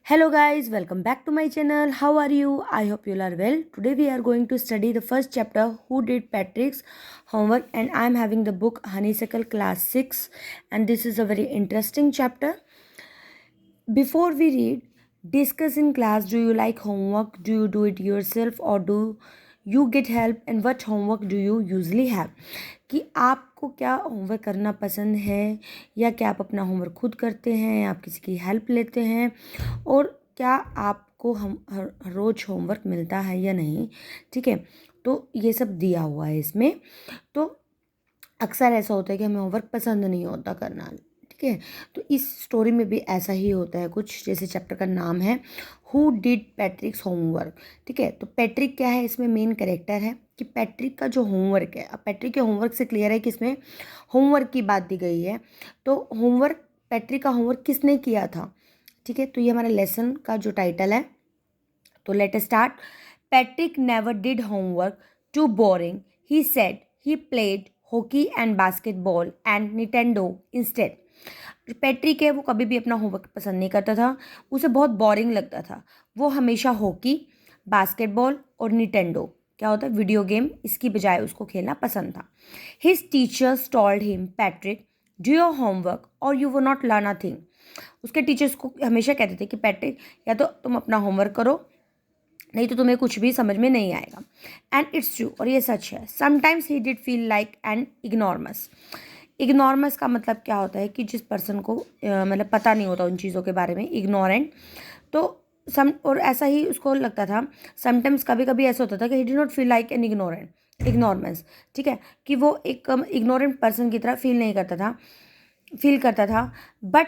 Hello guys, welcome back to my channel. How are you? I hope you all are well. Today we are going to study the first chapter, Who Did Patrick's Homework, and I am having the book Honeysuckle Class 6, and this is a very interesting chapter. Before we read, discuss in class, do you like homework? Do you do it yourself or do you get help, and what homework do you usually have? कि आपको क्या homework करना पसंद है या क्या आप अपना होमवर्क खुद करते हैं या आप किसी की हेल्प लेते हैं, और क्या आपको हम हर रोज़ होमवर्क मिलता है या नहीं। ठीक है, तो ये सब दिया हुआ है इसमें। तो अक्सर ऐसा होता है कि हमें होमवर्क पसंद नहीं होता करना। ठीक है, तो इस स्टोरी में भी ऐसा ही होता है कुछ। जैसे चैप्टर का नाम है हु डिड पैट्रिक्स होमवर्क। ठीक है, तो पैट्रिक क्या है, इसमें मेन कैरेक्टर है कि पैट्रिक का जो होमवर्क है, अब पैट्रिक के होमवर्क से क्लियर है कि इसमें होमवर्क की बात दी गई है। तो होमवर्क, पैट्रिक का होमवर्क किसने किया था। ठीक है, तो ये हमारे लेसन का जो टाइटल है। तो let us start. Patrick never did homework, too boring, he said he played hockey and basketball and Nintendo instead. Patrick है वो कभी भी अपना होमवर्क पसंद नहीं करता था, उसे बहुत बोरिंग लगता था। वो हमेशा हॉकी, बास्केटबॉल और निटेंडो, क्या होता है वीडियो गेम, इसकी बजाय उसको खेलना पसंद था। His teachers told him, Patrick do your homework और you will not learn a thing. उसके टीचर्स को हमेशा कहते थे कि पैट्रिक या तो तुम अपना होमवर्क करो, नहीं तो तुम्हें कुछ भी समझ में नहीं आएगा। एंड इट्स ट्रू, और ये सच है। Sometimes he did feel like an ignoramus. Ignoramus का मतलब क्या होता है कि जिस पर्सन को मतलब पता नहीं होता उन चीज़ों के बारे में, इग्नोरेंट। तो और ऐसा ही उसको लगता था। समटाइम्स, कभी कभी ऐसा होता था कि he did not feel like an ignoramus. ठीक है, कि वो एक इग्नोरेंट पर्सन की तरह फील करता था। But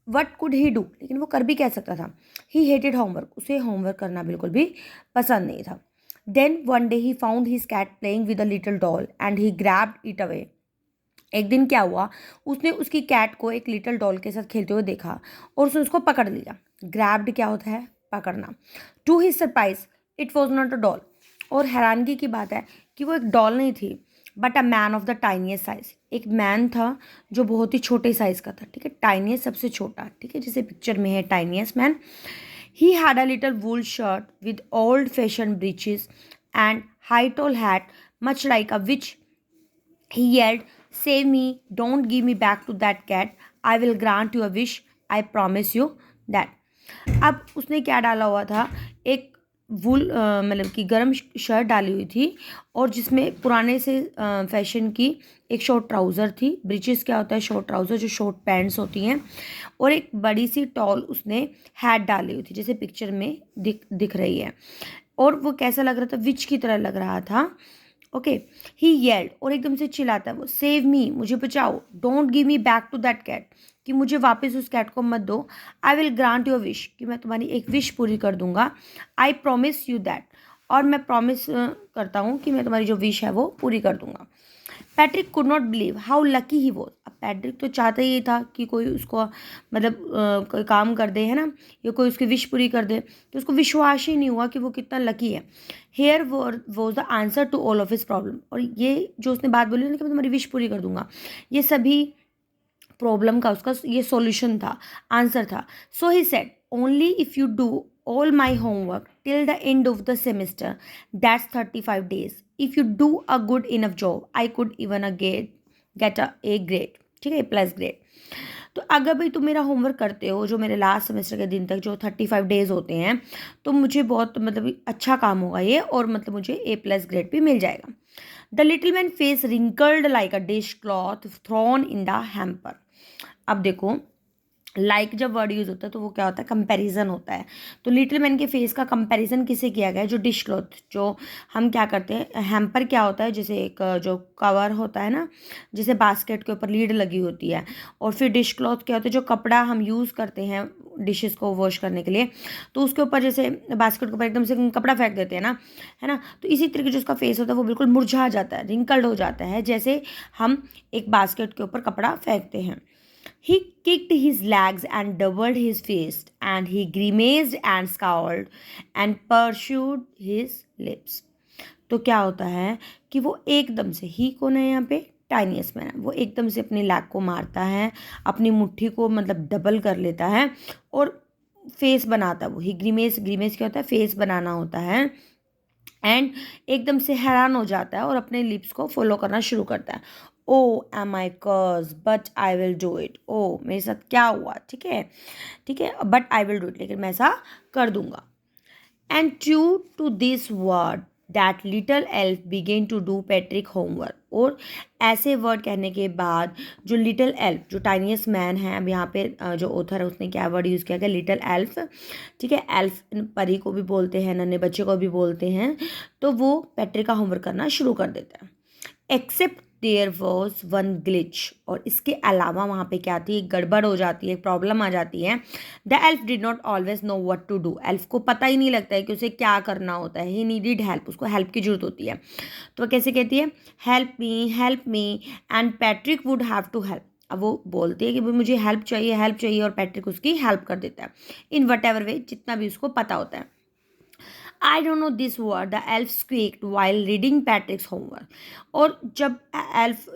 what could he do, लेकिन वो कर भी कह सकता था। ही हेटेड होमवर्क, उसे होमवर्क करना बिल्कुल भी पसंद नहीं था। Then one day he found his cat playing with a little doll and he grabbed it away. एक दिन क्या हुआ, उसने उसकी कैट को एक लिटिल डॉल के साथ खेलते हुए देखा और उसने उसको पकड़ लिया। ग्रैब्ड क्या होता है, पकड़ना। To his surprise it was not a doll, और हैरानगी की बात है कि वो एक डॉल नहीं थी, but a man of the tiniest size. एक मैन था जो बहुत ही छोटे साइज का था। ठीक है, टाइनियस्ट सबसे छोटा। ठीक है, जैसे पिक्चर में है tiniest man. He had a little wool shirt with old fashion breeches and high tall hat much like a witch. He yelled, save me, don't give me back to that cat. I will grant you a wish. I promise you that. अब उसने क्या डाला हुआ था, एक वूल मतलब कि गर्म शर्ट डाली हुई थी और जिसमें पुराने से फैशन की एक शॉर्ट ट्राउज़र थी। ब्रीचेस क्या होता है, शॉर्ट ट्राउज़र जो शॉर्ट पैंट्स होती हैं। और एक बड़ी सी टॉल उसने हैट डाली हुई थी, जैसे पिक्चर में दिख रही है। और वो कैसा लग रहा था, विच की तरह लग रहा था। ओके, ही येल्ड, और एकदम से चिल्लाता है वो, सेव मी, मुझे बचाओ, don't give me back to that cat, कि मुझे वापस उस कैट को मत दो। I will grant your wish, कि मैं तुम्हारी एक विश पूरी कर दूंगा। आई प्रॉमिस यू दैट, और मैं प्रॉमिस करता हूँ कि मैं तुम्हारी जो विश है वो पूरी कर दूंगा। Patrick could not believe how lucky he was. अब पैट्रिक तो चाहता ही था कि कोई उसको मतलब कोई काम कर दे, है ना, या कोई उसकी विश पूरी कर दे। तो उसको विश्वास ही नहीं हुआ कि वो कितना लकी है। Here was the answer to all of his problem, और ये जो उसने बात बोली ना कि मैं तुम्हारी विश पूरी कर दूंगा, ये सभी प्रॉब्लम का उसका ये सॉल्यूशन था, आंसर था। So he said, only if you do all my homework till the end of the semester, that's 35 days. If you do a good enough job, I could even get a grade. ठीक है, plus grade. तो अगर भाई तुम मेरा homework करते हो जो मेरे लास्ट सेमेस्टर के दिन तक जो 35 डेज होते हैं, तो मुझे बहुत मतलब अच्छा काम होगा ये, और मतलब मुझे A+ ग्रेड भी मिल जाएगा। The little man face wrinkled like a dishcloth thrown in the hamper. अब देखो, लाइक जब वर्ड यूज़ होता है तो वो क्या होता है, कंपैरिजन होता है। तो लिटिल मैन के फेस का कंपैरिजन किससे किया गया है, जो डिश क्लॉथ, जो हम क्या करते हैं, हैम्पर क्या होता है, जैसे एक जो कवर होता है ना, जैसे बास्केट के ऊपर लीड लगी होती है। और फिर डिश क्लॉथ क्या होता है, जो कपड़ा हम यूज़ करते हैं डिशेस को वॉश करने के लिए, तो उसके ऊपर जैसे बास्केट के ऊपर एकदम से कपड़ा फेंक देते हैं ना, है ना। तो इसी तरीके जो उसका फेस होता है वो बिल्कुल मुरझा जाता है, रिंकल्ड हो जाता है, जैसे हम एक बास्केट के ऊपर कपड़ा फेंकते हैं। He kicked his legs and doubled his fist, and he grimaced and scowled and pursued his lips. तो क्या होता है कि वो एकदम से, ही कौन है यहाँ पे, टाइनियस्ट मैन, वो एकदम से अपनी लैग को मारता है, अपनी मुट्ठी को मतलब डबल कर लेता है, और फेस बनाता है वो, ही ग्रीमेस, ग्रीमेस क्या होता है, फेस बनाना होता है। एंड एकदम से हैरान हो जाता है और अपने लिप्स को फॉलो करना शुरू करता है। Oh am I curse but I will do it, ओ मेरे साथ क्या हुआ, ठीक है, ठीक है, but I will do it, लेकिन मैं ऐसा कर दूंगा। And true to this word that little elf began to do Patrick homework। और ऐसे वर्ड कहने के बाद जो लिटिल एल्फ, जो टाइनीस्ट मैन है, अब यहाँ पे जो ऑथर है उसने क्या वर्ड यूज़ किया गया, लिटिल एल्फ, ठीक है, एल्फ परी को भी बोलते हैं, नन्हे बच्चे को भी बोलते हैं, तो वो पैट्रिक का होमवर्क करना शुरू कर देता है। Except there was one glitch, और इसके अलावा वहाँ पे क्या आती है, गड़बड़ हो जाती है, प्रॉब्लम आ जाती है। The elf did not always know what to do, elf को पता ही नहीं लगता है कि उसे क्या करना होता है। ही नीडिड हेल्प, उसको हेल्प की जरूरत होती है। तो वह कैसे कहती है, help me and Patrick would have to help. अब वो बोलती है कि भाई मुझे हेल्प चाहिए, और पैट्रिक उसकी हेल्प कर देता है इन वट एवर वे, जितना भी उसको पता होता है। I don't know this word, the elf squeaked while reading Patrick's homework. और जब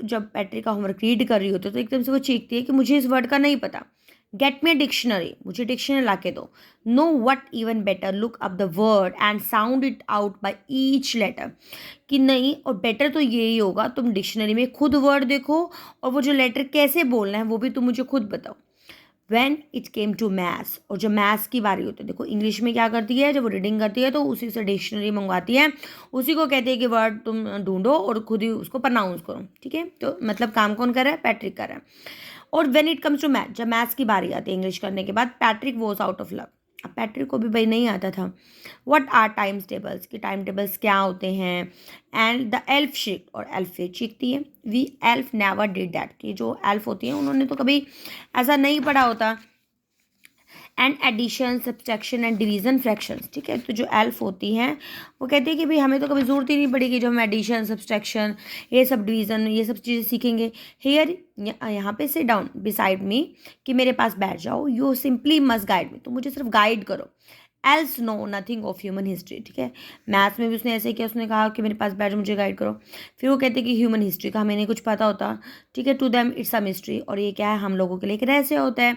पैट्रिक का होमवर्क रीड कर रही होती है तो एकदम से वो चीखती है कि मुझे इस वर्ड का नहीं पता, गेट मी डिक्शनरी, मुझे डिक्शनरी ला के दो। No what even better, look up the word and sound it out by each letter, कि नहीं, और बेटर तो यही होगा तुम डिक्शनरी में खुद वर्ड देखो और वो जो लेटर कैसे बोलना है वो भी तुम मुझे खुद बताओ। When it came to maths, और जब मैथ्स की बारी होती है, देखो इंग्लिश में क्या करती है, जब वो रीडिंग करती है तो उसी से डिक्शनरी मंगवाती है, उसी को कहती है कि वर्ड तुम ढूंढो और खुद ही उसको प्रोनाउंस करो, ठीक है। तो मतलब काम कौन कर रहा है, पैट्रिक कर रहा है। और when it comes to math, जब मैथ्स की बारी आती है इंग्लिश करने के बाद, Patrick was out of luck, अब पैट्रिक को भी भाई नहीं आता था। व्हाट आर टाइम्स टेबल्स, कि टाइम टेबल्स क्या होते हैं। एंड द एल्फ शिक, और एल्फ फिर चीखती है, we elf never did that, कि जो एल्फ होती है उन्होंने तो कभी ऐसा नहीं पढ़ा होता। And addition, subtraction and division, fractions, ठीक है। तो जो एल्फ होती हैं वो कहती है कि भाई हमें तो कभी ज़रूरत ही नहीं पड़ेगी जो हम एडिशन, सब्सट्रैक्शन, ये सब डिवीजन, ये सब चीज़ें सीखेंगे। हेयर, यहाँ पे सिट डाउन बिसाइड मी, कि मेरे पास बैठ जाओ, you simply must guide me, तो मुझे सिर्फ गाइड करो। Else no nothing of human history, ठीक है। मैथ्स में भी उसने ऐसे किया, उसने कहा कि मेरे पास बैठ, मुझे गाइड करो। फिर वो कहते हैं कि ह्यूमन हिस्ट्री का हमें नहीं कुछ पता होता, ठीक है। To them it's a mystery, और ये क्या है, हम लोगों के लिए एक रहस्य होता है।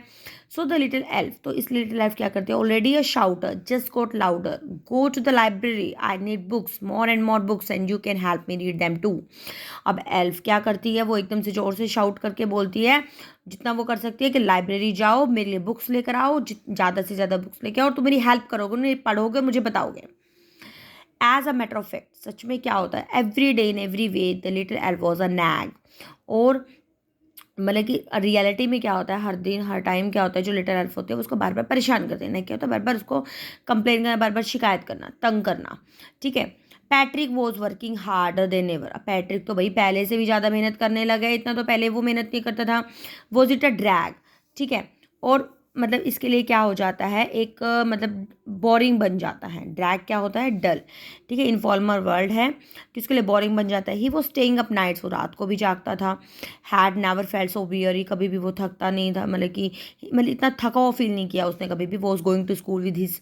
सो द लिटिल एल्फ, तो इस लिटिल एल्फ क्या करते हैं, already a shouter just got louder, go to the library, I need books, more and more books, and you can help me read them too. अब elf क्या करती है, वो एकदम से जोर से शाउट करके बोलती है, जितना वो कर सकती है, कि लाइब्रेरी जाओ, मेरे लिए बुक्स लेकर आओ, ज़्यादा से ज़्यादा बुक्स लेके आओ, और तुम मेरी हेल्प करोगे, मेरी पढ़ोगे, मुझे बताओगे। As a matter of fact, सच में क्या होता है, every day in every way the little elf was a nag. और मतलब कि रियलिटी में क्या होता है, हर दिन हर टाइम क्या होता है, जो लिटिल एल्फ होते हैं उसको बार बार परेशान करते हैं, ना क्या होता है, बार बार उसको कंप्लेन करना, बार बार शिकायत करना, तंग करना, ठीक है। Patrick was working harder than ever, अब पैट्रिक तो भाई पहले से भी ज़्यादा मेहनत करने लगा है, इतना तो पहले वो मेहनत नहीं करता था। वॉज इट अ ड्रैग, ठीक है। और मतलब इसके लिए क्या हो जाता है, एक मतलब बोरिंग बन जाता है। ड्रैग क्या होता है, डल, ठीक है, इनफॉर्मल वर्ड है कि उसके लिए बोरिंग बन जाता है। ही वो स्टेइंग अप नाइट्स, वो रात को भी जागता था। Had never felt so weary, कभी भी वो थकता नहीं था, मतलब इतना थका हुआ फील नहीं किया उसने कभी भी। Was going to school with his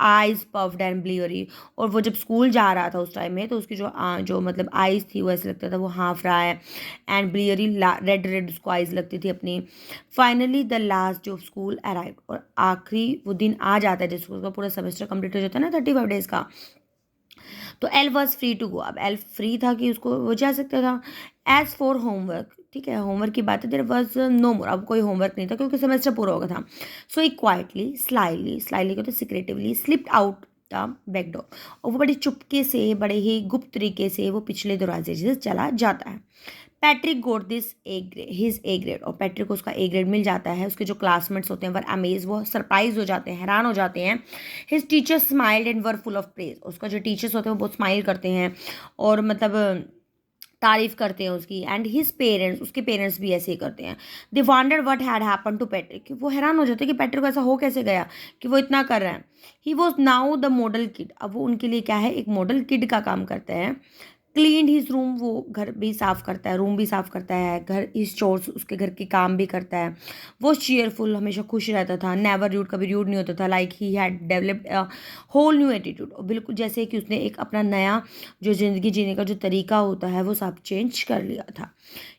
eyes puffed and bleary, और वो जब स्कूल जा रहा था उस टाइम में, तो उसकी जो मतलब आइज थी वो ऐसे लगता था वो हाफ रहा है, एंड ब्लियरी रेड रेड उसको आइज लगती थी अपनी। Finally the last day of school arrive, और आखिरी वो दिन आ जाता है जिसको उसका पूरा सेमेस्टर कंप्लीट हो जाता है ना, 35 डेज का। तो elf was free to go, अब एल फ्री था कि उसको वो जा सकता था। एज फॉर होमवर्क, ठीक है, होमवर्क की बात है, देयर वॉज नो मोर, अब कोई होमवर्क नहीं था क्योंकि सेमेस्टर पूरा हो गया था। सो ही क्वाइटली स्लाइली कहते secretively slipped out the back door, और वो बड़ी चुपके से, बड़े ही गुप्त तरीके से वो पिछले दरवाजे से चला जाता है। Patrick goat this his A grade, और पैट्रिक को उसका ए ग्रेड मिल जाता है। उसके जो क्लासमेट्स होते हैं वर अमेज, वो सरप्राइज हो जाते हैं, हैरान हो जाते हैं। His teachers smiled and were full of praise, उसका जो टीचर्स होते हैं वो बहुत स्माइल करते हैं और मतलब तारीफ करते हैं उसकी। एंड हिज पेरेंट्स, उसके पेरेंट्स भी ऐसे ही करते हैं। They wonder what had happen to Patrick, वो हैरान हो जाते हैं कि पैट्रिक को ऐसा हो कैसे गया कि वो इतना कर रहा है। He was now the model kid, अब वो उनके लिए क्या है, एक मॉडल किड का काम करता है। क्लीन हिज रूम, वो घर भी साफ़ करता है, रूम भी साफ़ करता है, घर इस चोर्स उसके घर के काम भी करता है। वो चीयरफुल, हमेशा खुश रहता था, नेवर रूड, कभी रूड नहीं होता था। Like he had developed a whole new attitude, और बिल्कुल जैसे कि उसने एक अपना नया जो ज़िंदगी जीने का जो तरीका होता है वो सब चेंज कर लिया था।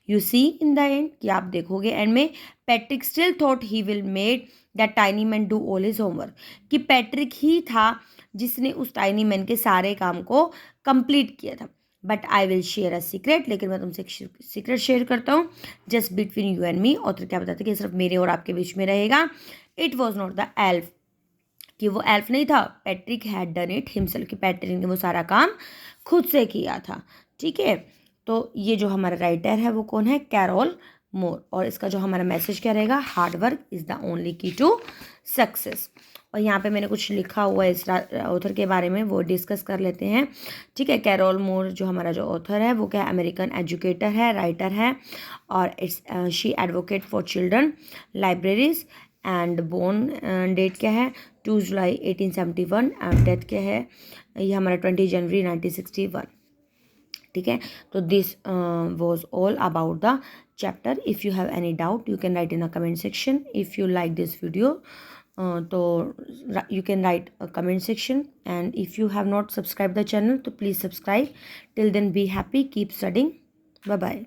You see in the end, कि आप देखोगे एंड में, Patrick still thought he will made that tiny man do all his homework, कि पैट्रिक ही था जिसने उस टाइनी मैन के सारे काम को कंप्लीट किया था। But I will share a secret, लेकिन मैं तुमसे एक सीक्रेट शेयर करता हूँ, just between you and me. Author क्या बताते कि सिर्फ मेरे और आपके बीच में रहेगा। It was not the elf, कि वो एल्फ नहीं था, Patrick had done it himself, कि पैट्रिक ने वो सारा काम खुद से किया था। ठीक है, तो ये जो हमारा राइटर है वो कौन है, कैरोल मोर। और इसका जो हमारा मैसेज क्या रहेगा, hard work is the only की टू सक्सेस। और यहाँ पे मैंने कुछ लिखा हुआ है इस ऑथर के बारे में, वो डिस्कस कर लेते हैं। ठीक है, कैरोल मोर जो हमारा जो ऑथर है वो क्या है, अमेरिकन एजुकेटर है, राइटर है, और it's she advocate for children libraries. And born date क्या है, 2 जुलाई 1871। एंड डेथ क्या है, ये हमारा 20 जनवरी 1961। ठीक है, तो this was all about the chapter. If you have any doubt you can write in a comment section. If you like this video तो you can write a comment section, and if you have not subscribed the channel तो please subscribe. Till then be happy, keep studying, bye bye.